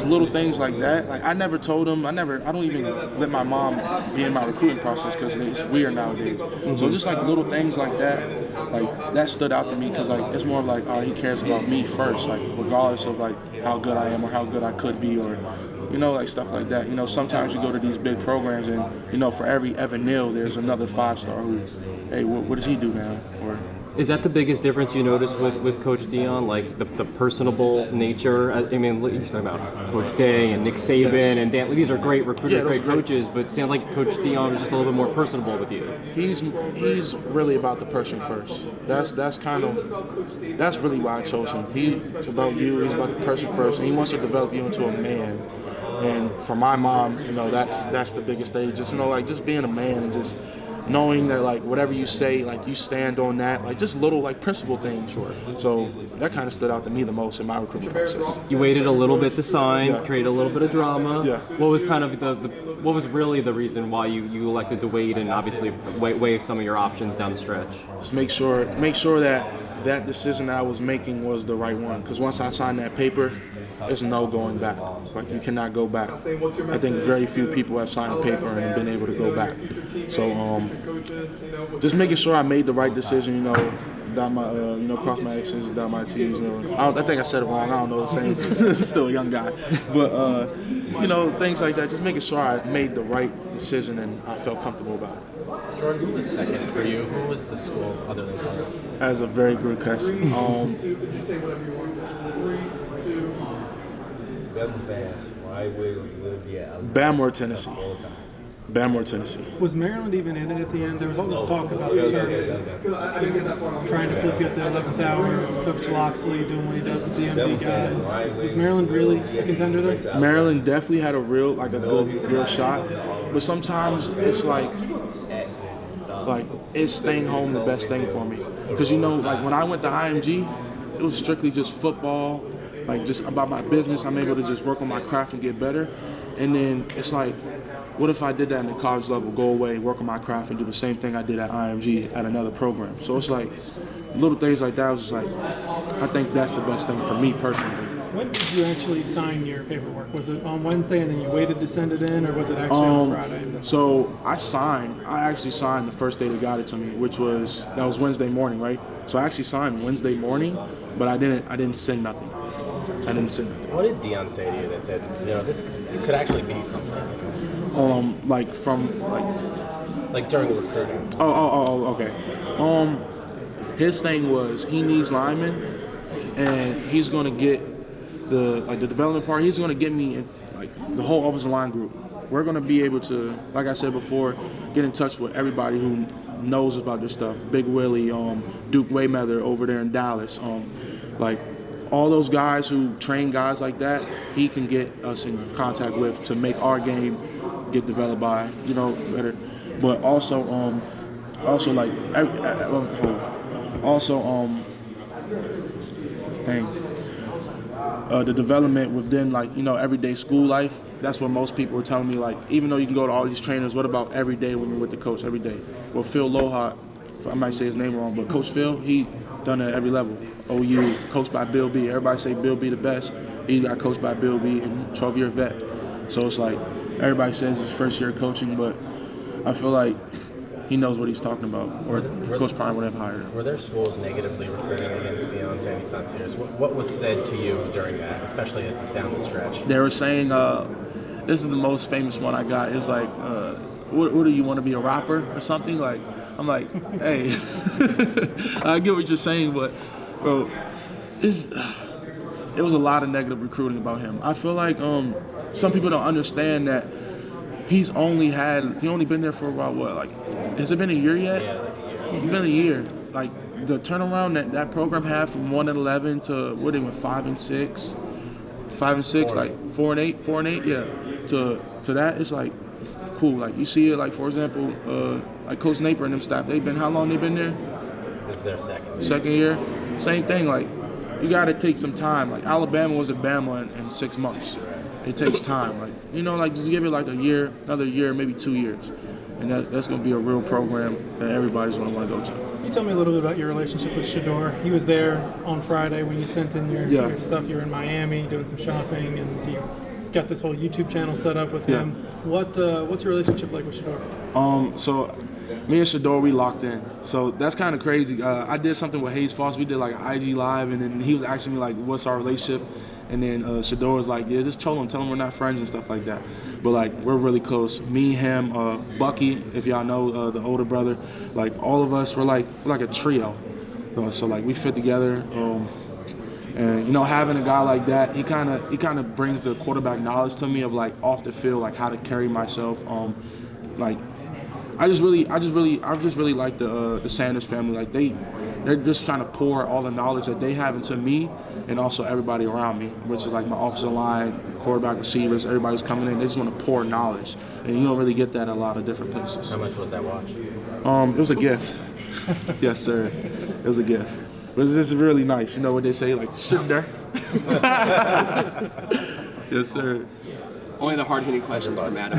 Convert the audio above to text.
it's little things like that. Like I never told him. I don't even let my mom be in my recruiting process because it's weird nowadays. So just like little things like that stood out to me because like it's more of like, oh, he cares about me first, like regardless of like how good I am or how good I could be or like stuff like that. Sometimes you go to these big programs and for every Evan Neal, there's another 5-star who, hey, what does he do now? Or is that the biggest difference you notice with Coach Deion, like the personable nature? I mean, you're talking about Coach Day and Nick Saban and Dan. These are great recruiters, great coaches, but it sounds like Coach Deion is just a little bit more personable with you. He's really about the person first. That's really why I chose him. He's about you. He's about the person first, and he wants to develop you into a man. And for my mom, that's the biggest thing. Just just being a man and just knowing that like whatever you say, like you stand on that, like just little like principle things. So that kind of stood out to me the most in my recruitment process. You waited a little bit to sign, create a little bit of drama. Yeah. What was kind of what was really the reason why you elected to wait and obviously weigh some of your options down the stretch? Just make sure that decision that I was making was the right one. Because once I signed that paper, there's no going back. Like you cannot go back. I think very few people have signed a paper and been able to go back. So just making sure I made the right decision. Dot my cross my X's, dot my T's. I think I said it wrong. I don't know the same. Still a young guy, but things like that. Just making sure I made the right decision and I felt comfortable about it. Jordan, who was second for you? Who was the school other than Clemson? That's a very good question. Bamor, Tennessee. Bamor, Tennessee. Was Maryland even in it at the end? There was all this talk about the Terps trying to flip you at the 11th hour, Coach Loxley doing what he does with the MD guys. Was Maryland really a contender there? Maryland definitely had a good real shot, but sometimes it's like is staying home the best thing for me? Because like when I went to IMG, it was strictly just football, like just about my business. I'm able to just work on my craft and get better. And then it's like, what if I did that in the college level, go away, work on my craft, and do the same thing I did at IMG at another program? So it's like little things like that. I was just like, I think that's the best thing for me personally. When did you actually sign your paperwork? Was it on Wednesday and then you waited to send it in, or was it actually on Friday? So I actually signed the first day they got it to me, that was Wednesday morning, right? So I actually signed Wednesday morning, but I didn't send nothing. What did Deion say to you that said, this could actually be something? Like during recruiting. Okay. His thing was he needs linemen, and he's gonna get the development part. He's gonna get me the whole offensive line group. We're gonna be able to, like I said before, get in touch with everybody who knows about this stuff. Big Willie, Duke Waymather over there in Dallas, all those guys who train guys like that, he can get us in contact with to make our game get developed by, better. But also the development within everyday school life. That's what most people were telling me. Even though you can go to all these trainers, what about every day when you're with the coach every day? Well, Phil Loha, I might say his name wrong, but Coach Phil, he done it at every level. OU, coached by Bill B. Everybody say Bill B the best. He got coached by Bill B and 12-year vet. So it's like everybody says his first year of coaching, but I feel like he knows what he's talking about, or Coach Prime would have hired him. Were there schools negatively recruiting against Deion, saying he's not serious? What was said to you during that, especially down the stretch? They were saying, this is the most famous one I got. It was like, what do you want to be, a rapper or something? I'm like, hey, I get what you're saying, but bro, it was a lot of negative recruiting about him. I feel like some people don't understand that he's only been there for about has it been a year yet? Yeah, It's been a year. The turnaround that program had from 1-11 to what they went 5-6, 4-8, yeah. To that, it's cool. You see it, for example, Coach Napier and them staff. How long they been there? This is their Second year. Same thing. You got to take some time. Alabama was at Bama in 6 months. It takes time. Just give it a year, another year, maybe 2 years. And that's going to be a real program that everybody's going to want to go to. Can you tell me a little bit about your relationship with Shador? He was there on Friday when you sent in your stuff. You were in Miami doing some shopping, and got this whole YouTube channel set up with him. What's your relationship like with Shador? So me and Shador, we locked in. So that's kind of crazy. I did something with Hayes Foss. We did like an IG live, and then he was asking me like, what's our relationship? And then Shador was like, yeah, just tell him we're not friends and stuff like that. But like, we're really close. Me, him, Bucky, if y'all know the older brother, like all of us, we're like a trio. So like we fit together. And you know, having a guy like that, he kind of brings the quarterback knowledge to me of like off the field, like how to carry myself. Like I just really like the Sanders family. Like they're just trying to pour all the knowledge that they have into me and also everybody around me, which is like my offensive line, quarterback, receivers, everybody's coming in. They just want to pour knowledge, and you don't really get that in a lot of different places. How much was that watch? It was a gift. Yes, sir. It was a gift. But it's just really nice. You know what they say, like, sit there. Yes, sir. Only the hard-hitting questions from Adam.